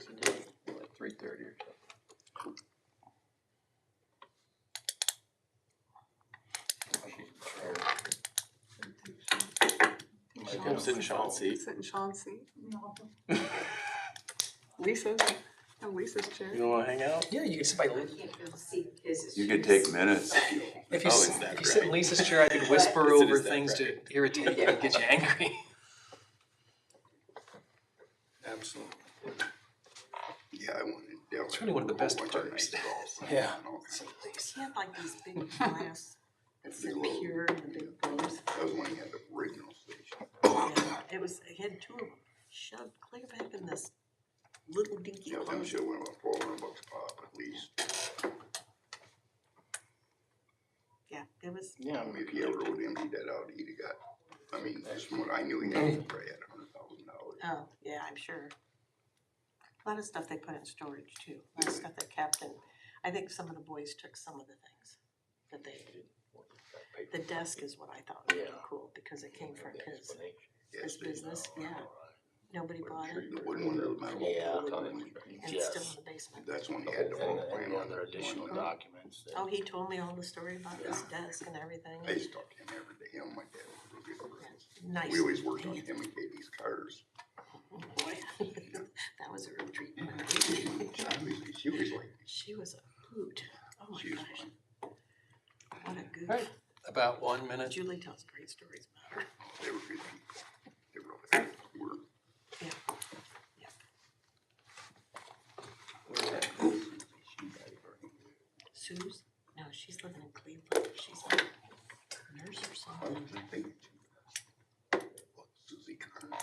Like 3:30 or something. I'm sitting in Sean's seat. Sit in Sean's seat. Lisa's chair. You don't want to hang out? Yeah, you can sit by Lisa. You could take minutes. If you, Oh, sit, is that if you sit in right? Lisa's chair, I could whisper Is over that things right? to irritate you and get you angry. Absolutely. Yeah, I wanted. It's really one of the best parts. Yeah. He had like these big glass, it's pure and the big bows. That was when he had the original station. And he had two of them shoved clear back in this little dinky Yeah, them closet. shit went about $400 pop at least. Yeah, it was. Yeah. If he ever would empty that out, he'd have got, I mean, just from what I knew, he had probably had $100,000. Oh, yeah, I'm sure. A lot of stuff they put in storage too. A lot of stuff they kept, and I think some of the boys took some of the things that they. The desk is what I thought was really cool because it came from his business. Yeah, nobody bought it. The wooden one, the metal one. And it's still in the basement. That's when he had the whole plan on other additional there. documents. Oh, he told me all the story about this desk and everything. I used to talk to him every day. Him and my dad was real good friends. Nice. We always worked on him and Katie's cars. Boy, that was a real treat. She was like, She was a hoot. Oh my She was gosh. fun. What a goof. Right. About 1 minute. Julie tells great stories about her. they were good people. They really were. Yeah. Sue's? No, she's living in Cleveland. She's like a nurse or something. Susie Carnes.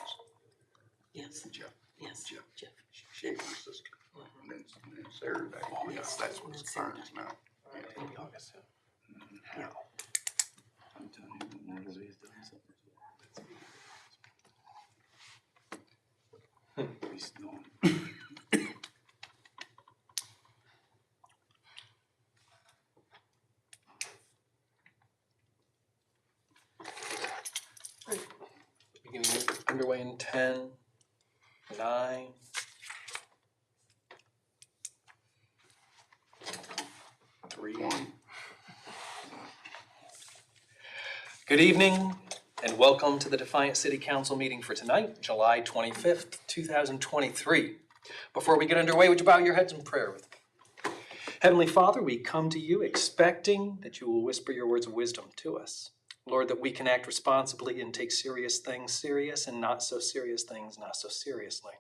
Yes, Jeff. yes, Jeff. Jeff. She was her sister. And then Sarah died. Oh, Yeah, yes. that's And what's then Sarah Carnes died. now. Yeah. Maybe August. Yeah. I'm telling you, Natalie's done something. He's known. Beginning underway in 10, 9. Good evening and welcome to the Defiance City Council meeting for tonight, July 25th, 2023. Before we get underway, would you bow your heads in prayer with me? Heavenly Father, we come to you expecting that you will whisper your words of wisdom to us. Lord, that we can act responsibly and take serious things serious and not so serious things not so seriously.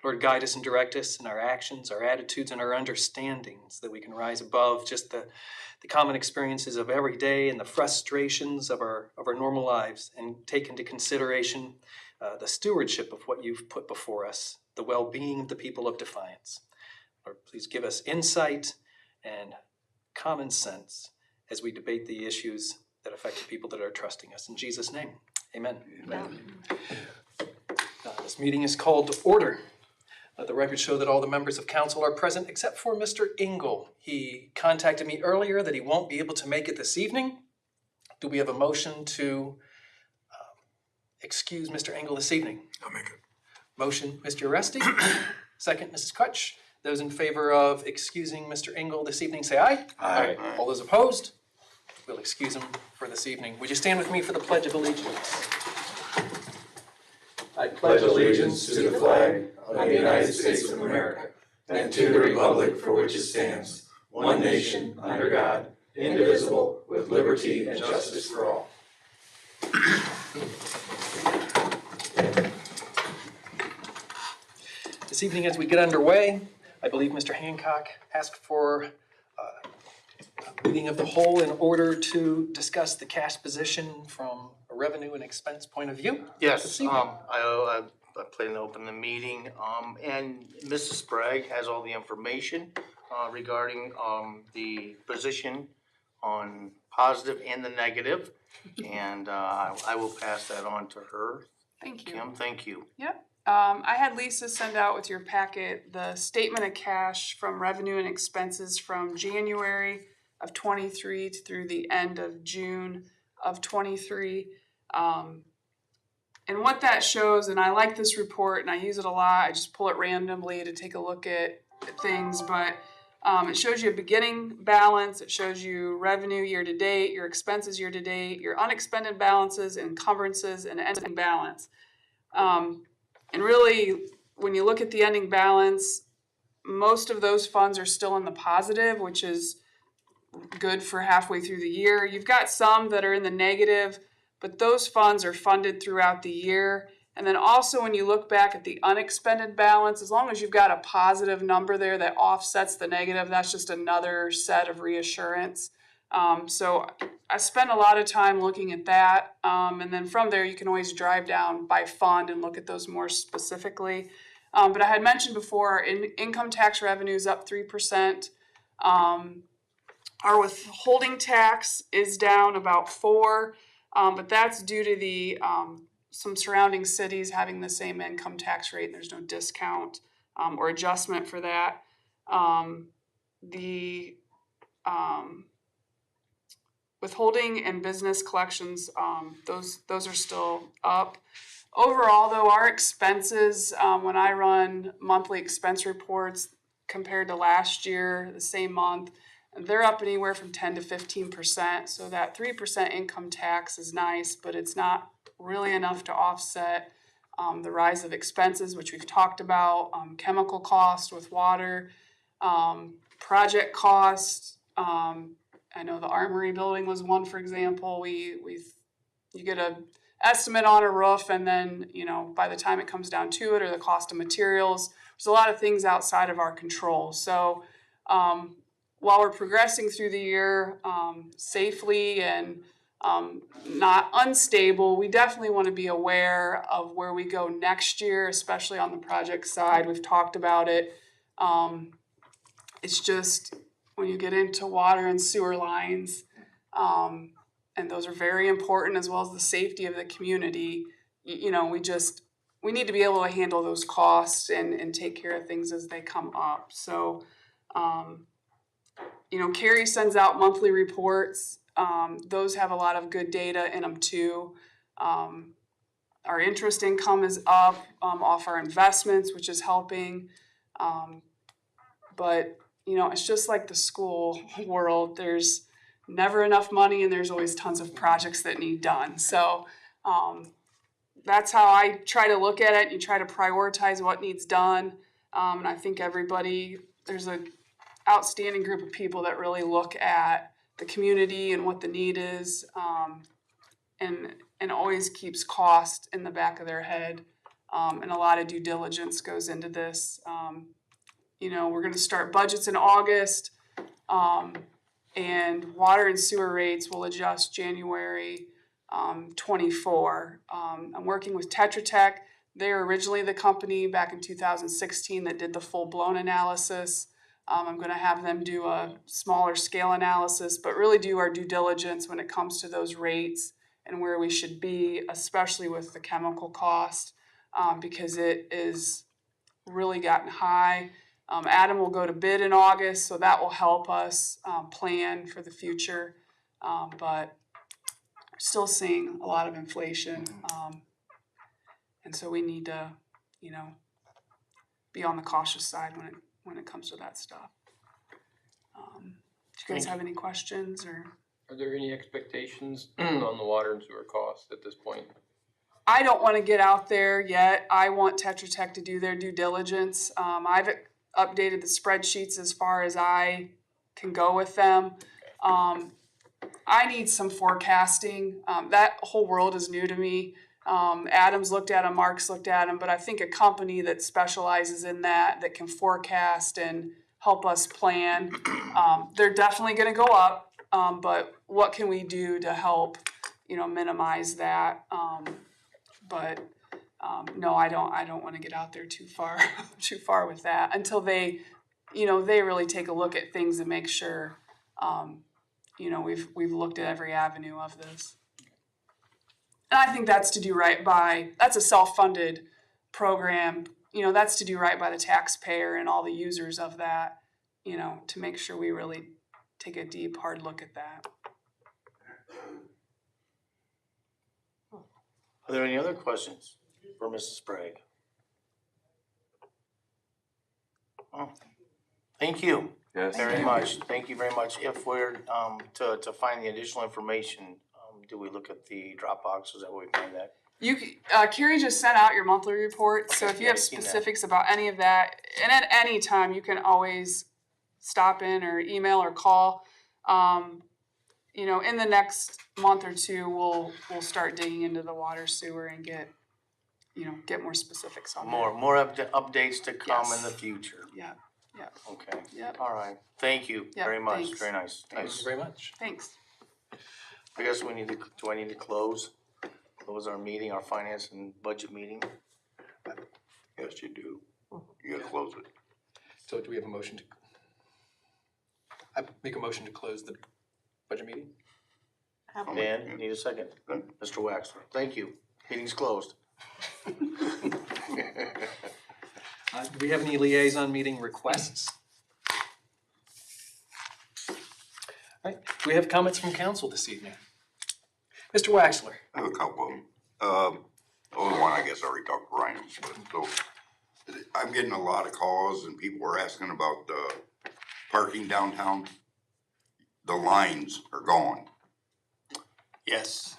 Lord, guide us and direct us in our actions, our attitudes, and our understandings, that we can rise above just the common experiences of every day and the frustrations of our normal lives, and take into consideration the stewardship of what you've put before us, the well-being of the people of Defiance. Lord, please give us insight and common sense as we debate the issues that affect the people that are trusting us. In Jesus' name, amen. Amen. This meeting is called to order. Let the record show that all the members of council are present except for Mr. Engel. He contacted me earlier that he won't be able to make it this evening. Do we have a motion to excuse Mr. Engel this evening? I'll make it. Motion, Mr. Aresti. Second, Mrs. Crutch. Those in favor of excusing Mr. Engel this evening, say aye. Aye. All those opposed? We'll excuse him for this evening. Would you stand with me for the Pledge of Allegiance? I pledge allegiance to the flag of the United States of America and to the republic for which it stands, one nation, under God, indivisible, with liberty and justice for all. This evening, as we get underway, I believe Mr. Hancock asked for a meeting of the whole in order to discuss the cash position from a revenue and expense point of view. Yes, I plan to open the meeting, and Mrs. Sprague has all the information regarding the position on positive and the negative, and I will pass that on to her. Thank you. Kim, thank you. Yep. I had Lisa send out with your packet the statement of cash from revenue and expenses from January of 23 through the end of June of 23. And And what that shows, and I like this report and I use it a lot, I just pull it randomly to take a look at things, but it shows you a beginning balance, it shows you revenue year to date, your expenses year to date, your unexpended balances, encumbrances, and ending balance. And really, when you look at the ending balance, most of those funds are still in the positive, which is good for halfway through the year. You've got some that are in the negative, but those funds are funded throughout the year. And then also when you look back at the unexpended balance, as long as you've got a positive number there that offsets the negative, that's just another set of reassurance. So I spent a lot of time looking at that. And then from there, you can always drive down by fund and look at those more specifically. But I had mentioned before, income tax revenue is up 3%. Our withholding tax is down about 4%, but that's due to the some surrounding cities having the same income tax rate, and there's no discount or adjustment for that. The withholding and business collections, those are still up. Overall, though, our expenses, when I run monthly expense reports compared to last year, the same month, they're up anywhere from 10 to 15%. So that 3% income tax is nice, but it's not really enough to offset the rise of expenses, which we've talked about, chemical cost with water, project cost. I know the Armory building was one, for example. You get a estimate on a roof, and then, by the time it comes down to it, or the cost of materials, there's a lot of things outside of our control. So while we're progressing through the year safely and not unstable, we definitely want to be aware of where we go next year, especially on the project side. We've talked about it. It's just when you get into water and sewer lines, and those are very important, as well as the safety of the community, we need to be able to handle those costs and take care of things as they come up. So Carrie sends out monthly reports. Those have a lot of good data in them too. Our interest income is up off our investments, which is helping. But it's just like the school world. There's never enough money, and there's always tons of projects that need done. So that's how I try to look at it. You try to prioritize what needs done. And I think there's an outstanding group of people that really look at the community and what the need is, and always keeps cost in the back of their head. And a lot of due diligence goes into this. We're going to start budgets in August, and water and sewer rates will adjust January 24. I'm working with Tetra Tech. They were originally the company back in 2016 that did the full-blown analysis. I'm going to have them do a smaller scale analysis, but really do our due diligence when it comes to those rates and where we should be, especially with the chemical cost, because it is really gotten high. Adam will go to bid in August, so that will help us plan for the future. But still seeing a lot of inflation, and so we need to, be on the cautious side when it comes to that stuff. Do you guys have any questions or? Are there any expectations on the water and sewer costs at this point? I don't want to get out there yet. I want Tetra Tech to do their due diligence. I've updated the spreadsheets as far as I can go with them. I need some forecasting. That whole world is new to me. Adam's looked at them, Mark's looked at them, but I think a company that specializes in that can forecast and help us plan, they're definitely going to go up. But what can we do to help, minimize that? But no, I don't want to get out there too far with that until they really take a look at things and make sure, we've looked at every avenue of this. And I think that's to do right that's a self-funded program. That's to do right by the taxpayer and all the users of that, to make sure we really take a deep, hard look at that. Are there any other questions for Mrs. Sprague? Oh, thank you Yes. very much. Thank you very much. If we're, to find the additional information, do we look at the Dropbox? Is that where we find that? Carrie just sent out your monthly report, so Okay, if you have I've seen that. specifics about any of that, and at any time, you can always stop in or email or call. You know, in the next month or two, we'll start digging into the water sewer and get more specifics on that. More updates to come in Yes. the future. Yeah, yeah, Okay. Yep. All right. Thank you Yep, very much. thanks. Very nice. Thank Nice. you very much. thanks. I guess do I need to close our meeting, our finance and budget meeting? Yes, you do. You gotta close it. So do we have a motion to? I make a motion to close the budget meeting? Dan, need a second? Mr. Waxler, thank you. Meeting's closed. Do we have any liaison meeting requests? All right, do we have comments from council this evening? Mr. Waxler? I have a couple of them. Only one, I guess I already talked to Ryan, but so I'm getting a lot of calls and people are asking about the parking downtown. The lines are gone. Yes.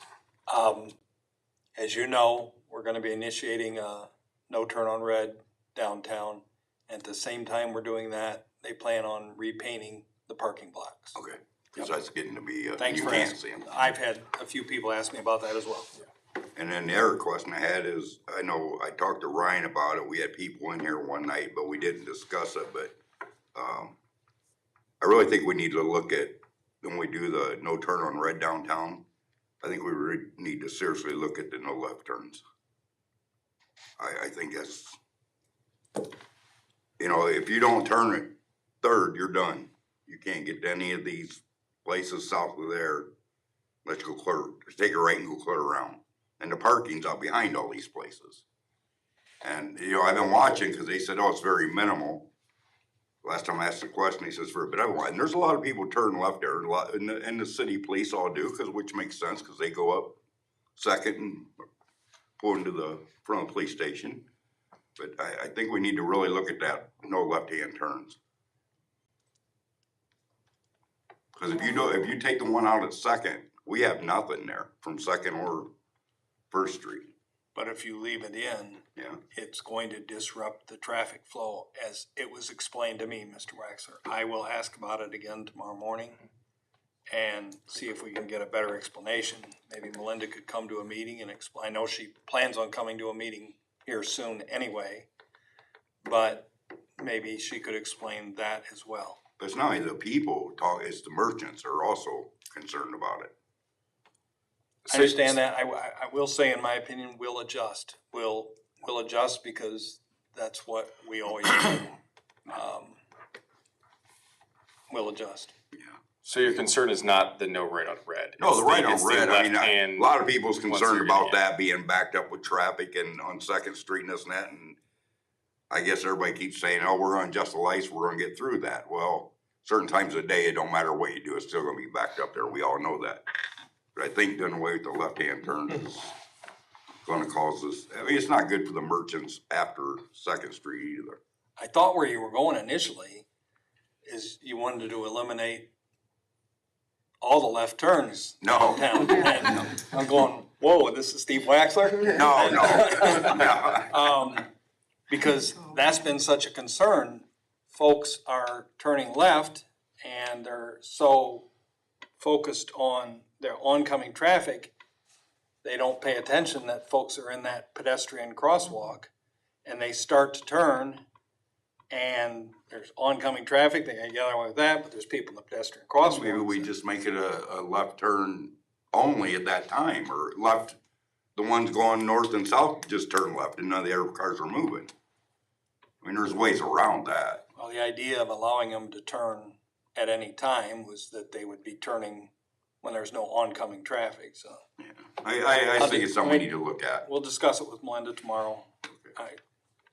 As you know, we're gonna be initiating a no turn on red downtown. At the same time we're doing that, they plan on repainting the parking blocks. Okay. Cause that's getting to be, Thanks you for can't asking. see them. I've had a few people ask me about that as well. And then the other question I had is, I know I talked to Ryan about it, we had people in here one night, but we didn't discuss it, but, I really think we need to look at, when we do the no turn on red downtown, I think we really need to seriously look at the no left turns. I think that's, you know, if you don't turn it third, you're done. You can't get to any of these places south of there. Let's go clear, take a right and go clear around. And the parking's out behind all these places. And, you know, I've been watching, cause they said, oh, it's very minimal. Last time I asked the question, he says, but and there's a lot of people turn left there, a lot, and the city police all do, which makes sense, cause they go up Second and pull into the front of the police station. But I think we need to really look at that, no left-hand turns. Cause if you take the one out at Second, we have nothing there from Second or First Street. But if you leave it in, Yeah. it's going to disrupt the traffic flow as it was explained to me, Mr. Waxler. I will ask about it again tomorrow morning and see if we can get a better explanation. Maybe Melinda could come to a meeting and explain. I know she plans on coming to a meeting here soon anyway, but maybe she could explain that as well. But it's not only the people it's the merchants are also concerned about it. I understand that. I will say, in my opinion, we'll adjust. We'll adjust because that's what we always do. We'll adjust. Yeah. So your concern is not the no right on red? No, It's the right on it's the red, I mean, left-hand a lot of people's ones concerned you're about getting at. that being backed up with traffic and on Second Street and this and that, and I guess everybody keeps saying, oh, we're gonna adjust the lights, we're gonna get through that. Well, certain times of the day, it don't matter what you do, it's still gonna be backed up there, we all know that. But I think doing away with the left-hand turn is gonna cause this, I mean, it's not good for the merchants after Second Street either. I thought where you were going initially is you wanted to eliminate all the left turns No. downtown. And I'm going, whoa, this is Steve Waxler? No. Because that's been such a concern. Folks are turning left and they're so focused on their oncoming traffic, they don't pay attention that folks are in that pedestrian crosswalk and they start to turn and there's oncoming traffic, they gotta get away with that, but there's people in the pedestrian crosswalk. Maybe we just make it a left turn only at that time, or left, the ones going north and south just turn left and none of the other cars are moving. I mean, there's ways around that. Well, the idea of allowing them to turn at any time was that they would be turning when there's no oncoming traffic, so. Yeah. I think it's something we need to look at. We'll discuss it with Melinda tomorrow.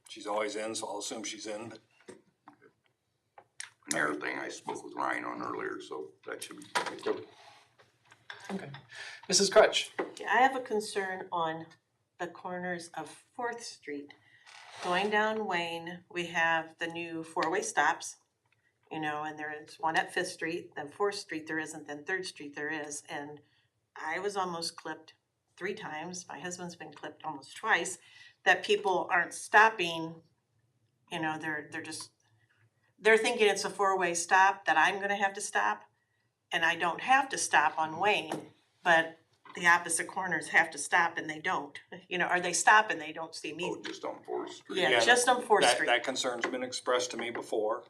She's always in, so I'll assume she's in, but And everything I spoke with Ryan on earlier, so that should be good. Okay. Mrs. Crutch? Okay, I have a concern on the corners of 4th Street. Going down Wayne, we have the new 4-way stops, you know, and there is one at 5th Street, then 4th Street there isn't, then 3rd Street there is. And I was almost clipped 3 times, my husband's been clipped almost twice, that people aren't stopping, you know, they're thinking it's a 4-way stop, that I'm gonna have to stop, and I don't have to stop on Wayne, but the opposite corners have to stop and they don't, you know, or they stop and they don't see me. Oh, just on 4th Street. Yeah, just on 4th That, Street. that concern's been expressed to me before.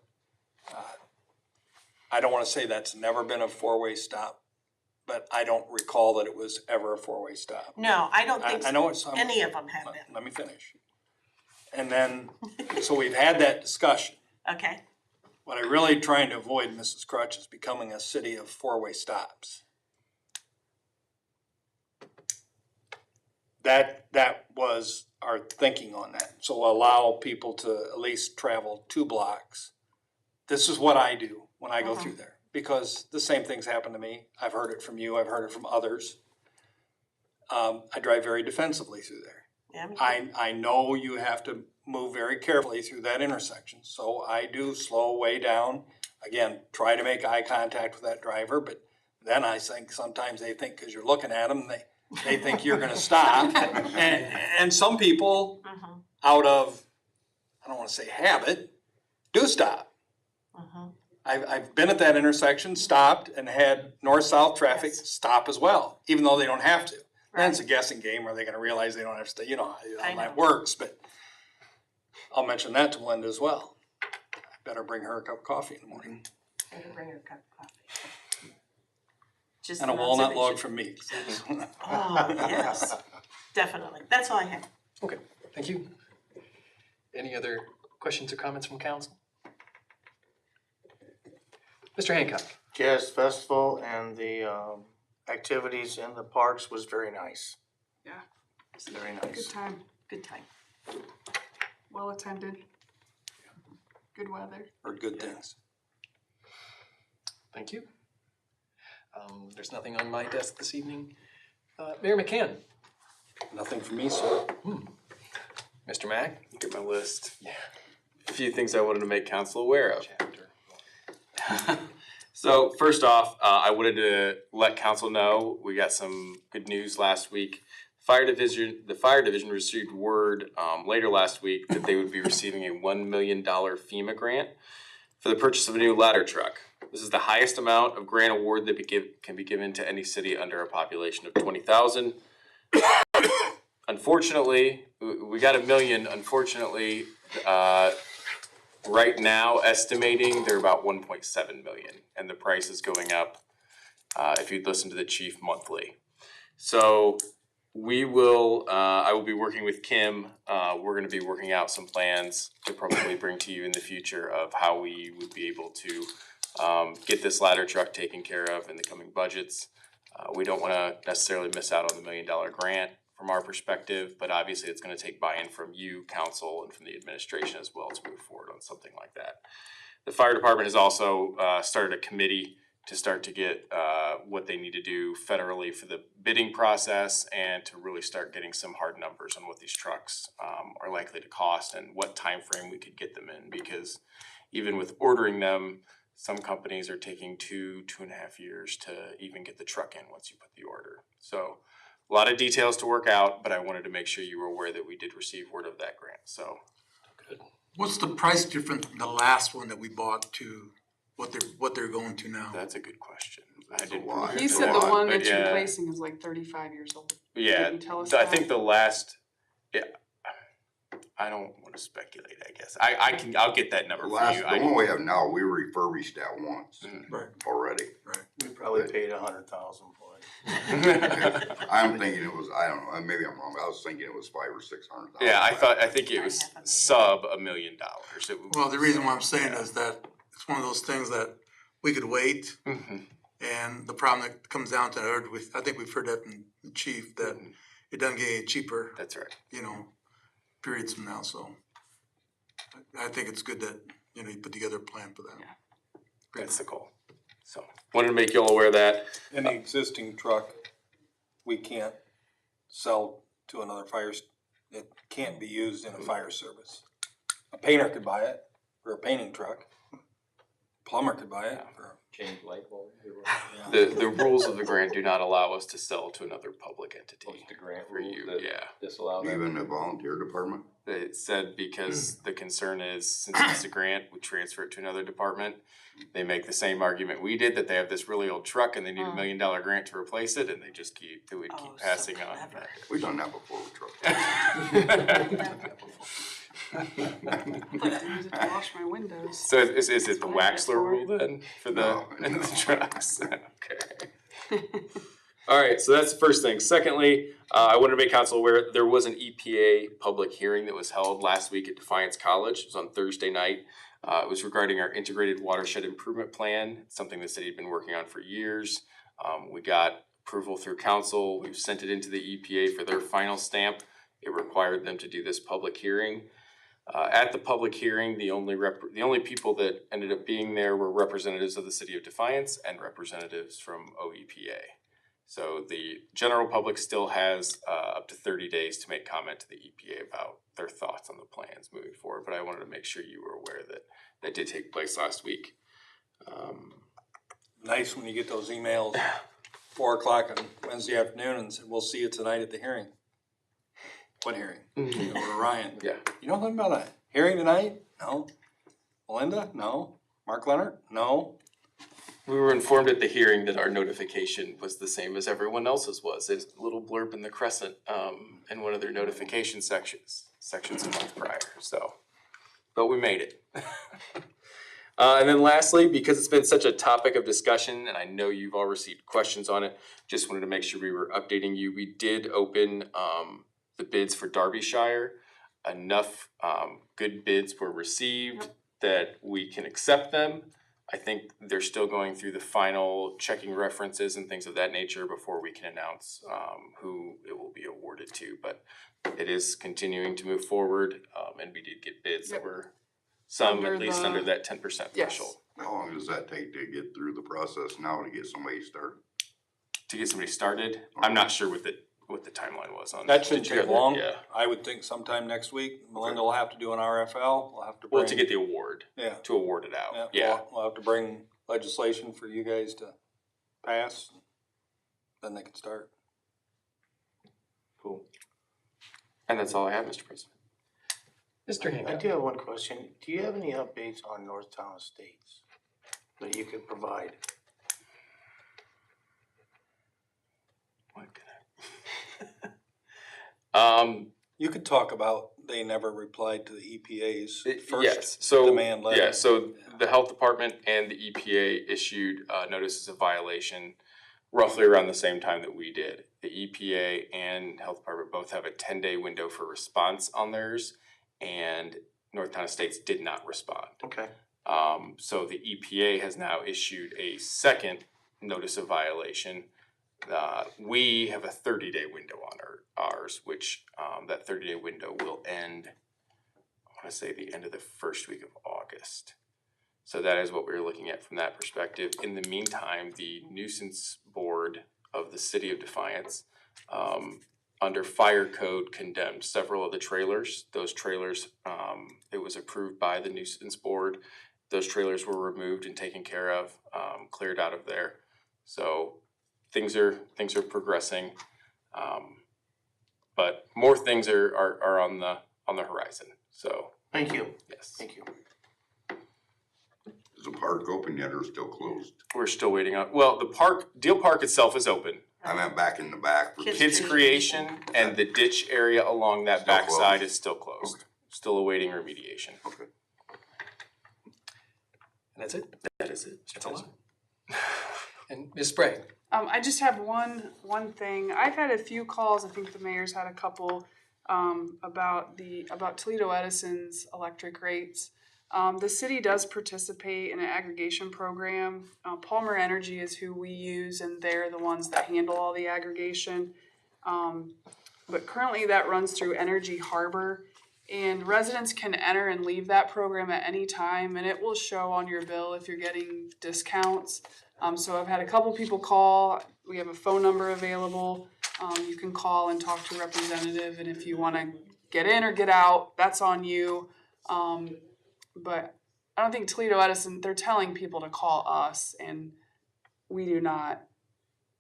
I don't wanna say that's never been a 4-way stop, but I don't recall that it was ever a 4-way stop. No, I don't think I know it's. any of them have been. Let me finish. And then, so we've had that discussion. Okay, What I really trying to avoid, Mrs. Crutch, is becoming a city of 4-way stops. That was our thinking on that. So allow people to at least travel 2 blocks. This is what I do when I go through there, because the same things happen to me. I've heard it from you, I've heard it from others. I drive very defensively through there. yeah, me too. I know you have to move very carefully through that intersection, so I do slow way down. Again, try to make eye contact with that driver, but then I think sometimes they think because you're looking at them, they think you're gonna stop. And some people, out of, I don't wanna say habit, do stop. I've been at that intersection, stopped, and had north-south traffic Yes. stop as well, even though they don't have to. Then Right. it's a guessing game, are they gonna realize they don't have to stay, you know I how that know. works, but I'll mention that to Linda as well. I better bring her a cup of coffee in the morning, Better bring her a cup of coffee. Just and a an walnut log observation. from me. Oh, yes, definitely. That's all I have. Okay, thank you. Any other questions or comments from council? Mr. Hancock? Jazz Festival and the activities in the parks was very nice. Yeah, It's very good nice. time, Good time. well attended. Good weather. Heard good things. Thank you. There's nothing on my desk this evening. Mayor McCann? Nothing from me, sir. Mr. Mack? Look at my list. Yeah. A few things I wanted to make council aware of. Chapter. So first off, I wanted to let council know, we got some good news last week. The fire division received word later last week that they would be receiving a $1 million FEMA grant for the purchase of a new ladder truck. This is the highest amount of grant award that can be given to any city under a population of 20,000. Unfortunately, we got $1 million. Unfortunately, right now estimating they're about 1.7 million, and the price is going up. If you'd listen to the chief monthly, so we will. I will be working with Kim. We're going to be working out some plans to probably bring to you in the future of how we would be able to get this ladder truck taken care of in the coming budgets. We don't want to necessarily miss out on the $1 million grant from our perspective, but obviously it's going to take buy-in from you, council, and from the administration as well to move forward on something like that. The fire department has also started a committee to start to get what they need to do federally for the bidding process and to really start getting some hard numbers on what these trucks are likely to cost and what time frame we could get them in, because even with ordering them, some companies are taking 2.5 years to even get the truck in once you put the order. So a lot of details to work out, but I wanted to make sure you were aware that we did receive word of that grant, so. Good. What's the price difference from the last one that we bought to what they're going to now? That's a good question. I That's a didn't. lot. He It's said a the lot, one but that you're yeah. replacing is like 35 years old. Yeah, Can you tell us I that? think the last, yeah, I don't wanna speculate, I guess. I'll get that number The for last, you. the one we have now, we refurbished that once Right, already. right. We probably paid 100,000 for it. I'm thinking it was, I don't know, maybe I'm wrong, but I was thinking it was 500,000 or 600,000. Yeah, I think it was sub $1 million. Well, the reason why I'm saying is that it's one of those things that we could wait, Mhm. and the problem that comes down to, I think we've heard that from the chief, that it doesn't get any cheaper, That's right. periods from now, so. I think it's good that, you put together a plan for that. That's the goal. So, wanted to make you all aware of that. In the existing truck, we can't sell to another it can't be used in a fire service. A painter could buy it for a painting truck. Plumber could buy it for, Change light bulbs or The rules of the grant do not allow us to sell to another public entity. what's the grant For rule you, that yeah. disallow that? Even the volunteer department? It said because the concern is, since it's a grant, we transfer it to another department. They make the same argument we did, that they have this really old truck and they need $1 million grant to replace it, and they just keep Oh, so passing on. clever. We've done that before with trucks. I needed to wash my windows. So is it the what I did Waxler for. rule then, for the, No. and the trucks? Okay. Alright, so that's the first thing. Secondly, I wanted to make council aware, there was an EPA public hearing that was held last week at Defiance College. It was on Thursday night. It was regarding our integrated watershed improvement plan, it's something the city had been working on for years. We got approval through council, we've sent it into the EPA for their final stamp. It required them to do this public hearing. At the public hearing, the only people that ended up being there were representatives of the city of Defiance and representatives from OEPA. So the general public still has up to 30 days to make comment to the EPA about their thoughts on the plans moving forward, but I wanted to make sure you were aware that that did take place last week. nice when you get those emails 4 o'clock on Wednesday afternoon and said, we'll see you tonight at the hearing. What hearing? You know, Ryan. Yeah. You know something about a hearing tonight? No. Melinda? No. Mark Leonard? No. We were informed at the hearing that our notification was the same as everyone else's was. There's a little blurb in the Crescent, in one of their notification sections a month prior, so. But we made it. And then lastly, because it's been such a topic of discussion, and I know you've all received questions on it, just wanted to make sure we were updating you. We did open, the bids for Derbyshire. Enough, good bids were received that we can accept them. I think they're still going through the final checking references and things of that nature before we can announce who it will be awarded to, but it is continuing to move forward, and we did get bids that Yep. were some Under at least the- under that 10% Yes. threshold. How long does that take to get through the process now to get somebody started? To get somebody started, I'm not sure what the timeline was on. That shouldn't Did you take have- long. Yeah, I would think sometime next week. Melinda will have to do an RFL. We'll have to well, bring. to get the award, Yeah. to award it out, Yeah. yeah. We'll have to bring legislation for you guys to pass. Then they can start. Cool. And that's all I have, Mr. President. Mr. I Hancock. do have one question. Do you have any updates on Northtown Estates that you could provide? What can I? You could talk about they never replied to the EPA's Yes, first so, demand letter. yeah, so the health department and the EPA issued notices of violation roughly around the same time that we did. The EPA and health department both have a 10-day window for response on theirs, and Northtown Estates did not respond. Okay. So the EPA has now issued a second notice of violation. We have a 30-day window on ours, which that 30-day window will end, I wanna say the end of the first week of August. So that is what we're looking at from that perspective. In the meantime, the nuisance board of the city of Defiance, under fire code, condemned several of the trailers. Those trailers, it was approved by the nuisance board. Those trailers were removed and taken care of, cleared out of there. So things are progressing. But more things are on the horizon, so, Thank you. yes. Thank you. Is the park open yet or still closed? We're still waiting on, well, the park, Deal Park itself is open. I meant back in the back. For Kids Creation and the ditch area along that Still backside closed. is still closed. Okay. Still awaiting remediation. Okay. And that's it? That is it, Mr. President. And Ms. Sprague? I just have one thing. I've had a few calls, I think the mayor's had a couple, about Toledo Edison's electric rates. The city does participate in an aggregation program. Palmer Energy is who we use, and they're the ones that handle all the aggregation. But currently that runs through Energy Harbor, and residents can enter and leave that program at any time, and it will show on your bill if you're getting discounts. So I've had a couple people call. We have a phone number available. You can call and talk to a representative, and if you wanna get in or get out, that's on you. But I don't think Toledo Edison, they're telling people to call us, and we do not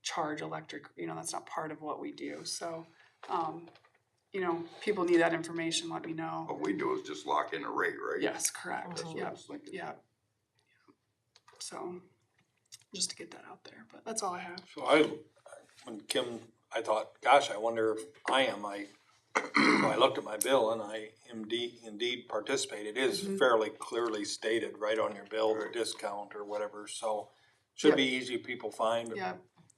charge electric, that's not part of what we do, so, people need that information, let me know. What we do is just lock in a rate, right? Yes, correct, That's what I yep, was thinking. yep. So, just to get that out there, but that's all I have. So when Kim, I thought, gosh, I wonder if I am, so I looked at my bill and I indeed participate. It is fairly clearly stated right on your bill, the discount or whatever, so should be easy people find. Yeah,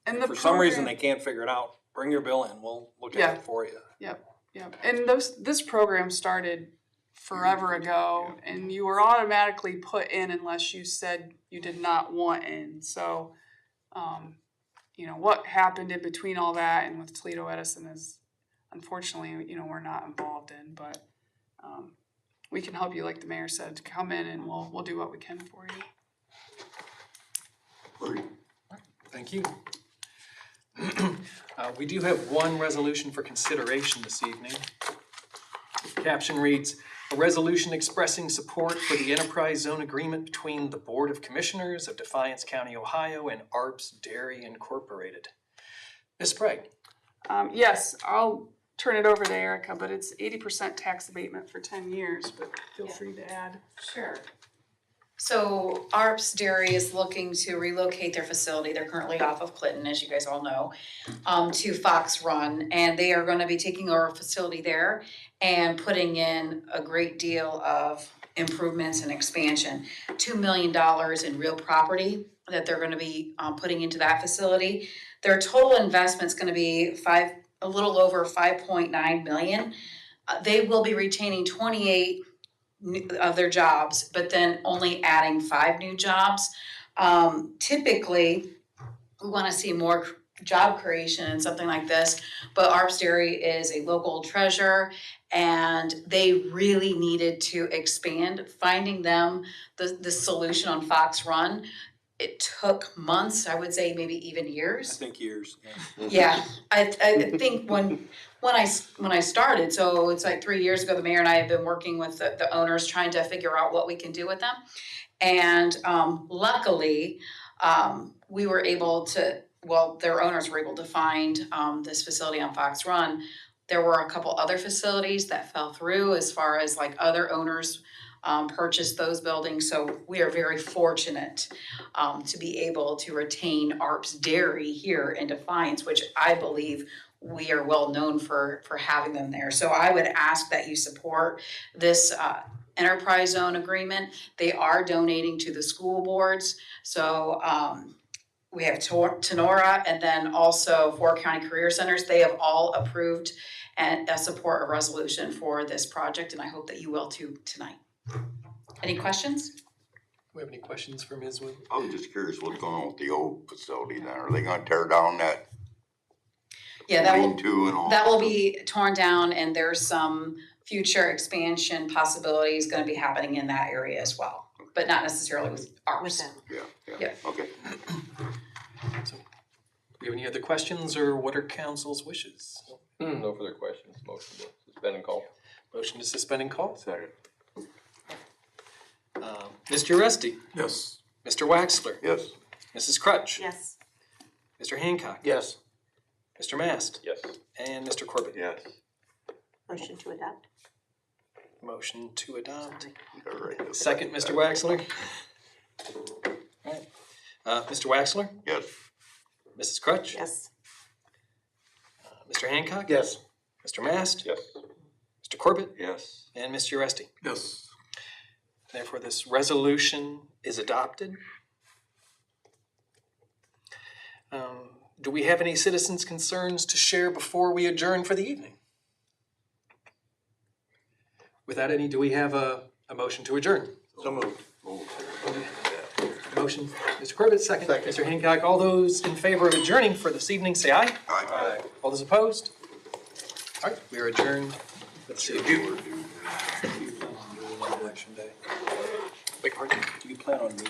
and If the for some reason program- they can't figure it out, bring your bill in, we'll look at it for you. Yep, and this program started forever ago, and you were automatically put in unless you said you did not want in, so, what happened in between all that and with Toledo Edison is, unfortunately, we're not involved in, but, we can help you, like the mayor said, to come in and we'll do what we can for you. Thank you. We do have one resolution for consideration this evening. Caption reads, "A resolution expressing support for the enterprise zone agreement between the Board of Commissioners of Defiance County, Ohio and Arps Dairy Incorporated." Ms. Sprague. Yes, I'll turn it over to Erica, but it's 80% tax abatement for 10 years, but feel free to add. Sure. So Arps Dairy is looking to relocate their facility, they're currently off of Clinton, as you guys all know, to Fox Run, and they are gonna be taking over a facility there and putting in a great deal of improvements and expansion. $2 million in real property that they're gonna be putting into that facility. Their total investment's gonna be a little over 5.9 million. They will be retaining 28 of their jobs, but then only adding 5 new jobs. Typically, we wanna see more job creation and something like this, but Arps Dairy is a local treasure and they really needed to expand. Finding them the solution on Fox Run, it took months, I would say maybe even I years. think years, yeah. Yeah, I think when I started, so it's like 3 years ago, the mayor and I have been working with the owners, trying to figure out what we can do with them. And luckily, we were able to, their owners were able to find this facility on Fox Run. There were a couple other facilities that fell through as far as like other owners purchased those buildings. So we are very fortunate to be able to retain Arps Dairy here in Defiance, which I believe we are well known for having them there. So I would ask that you support this enterprise zone agreement. They are donating to the school boards. So we have Tenora and then also 4 county career centers. They have all approved and support a resolution for this project, and I hope that you will too tonight. Any questions? Do we have any questions for Ms. Wood? I'm just curious what's going on with the old facility then. Are they gonna tear down that Yeah, that will, lean-to and all? that will be torn down, and there's some future expansion possibilities gonna be happening in that area as well, but not necessarily with ours. With them. Yeah. Okay. So, do we have any other questions or what are council's wishes? No further questions, motion to suspend and call. Motion to suspend and call. Second. Mr. Rusty, Yes. Mr. Waxler, Yes. Mrs. Crutch, Yes. Mr. Hancock, Yes. Mr. Mast, Yes. and Mr. Corbett. Yes. Motion to adopt? Motion to adopt. Sorry. All right. Second, Mr. Waxler. Alright, Mr. Waxler, Yes. Mrs. Crutch, Yes. Mr. Hancock, Yes. Mr. Mast, Yes. Mr. Corbett, Yes. and Mr. Rusty. Yes. Therefore, this resolution is adopted. Do we have any citizens' concerns to share before we adjourn for the evening? Without any, do we have a motion to adjourn? So moved. Motion, Mr. Corbett, second. Mr. Hancock, all those in favor of adjourning for this evening, say aye. Aye. All those opposed? All right, we are adjourned. Let's see. Election day. Wait, pardon? Do you plan on meeting?